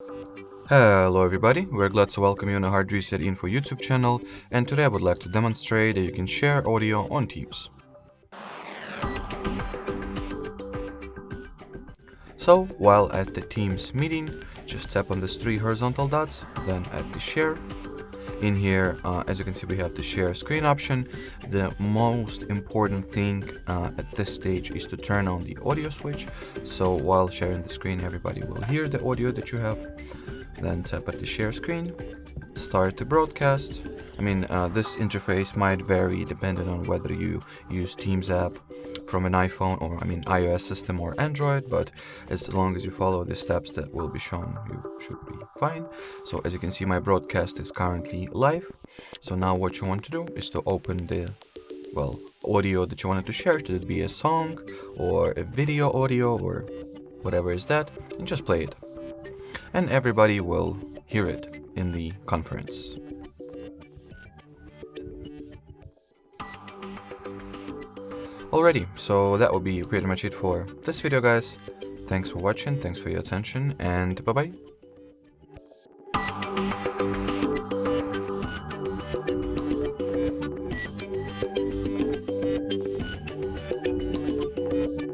Hello everybody, we're glad to welcome you on the HardReset.Info YouTube channel, and today I would like to demonstrate that you can share audio on Teams. So, while at the Teams meeting, just tap on these three horizontal dots, then at the share. In here, as you can see, we have the share screen option. The most important thing at this stage is to turn on the audio switch. So while sharing the screen, everybody will hear the audio that you have. Then tap at the share screen, start the broadcast. This interface might vary depending on whether you use Teams app from an iPhone or iOS system or Android, but as long as you follow the steps that will be shown, you should be fine. So as you can see, my broadcast is currently live. So now what you want to do is to open the audio that you wanted to share. Should it be a song or a video audio or whatever is that, and just play it. And everybody will hear it in the conference. Alrighty, so that will be pretty much it for this video, guys. Thanks for watching, thanks for your attention, and bye bye.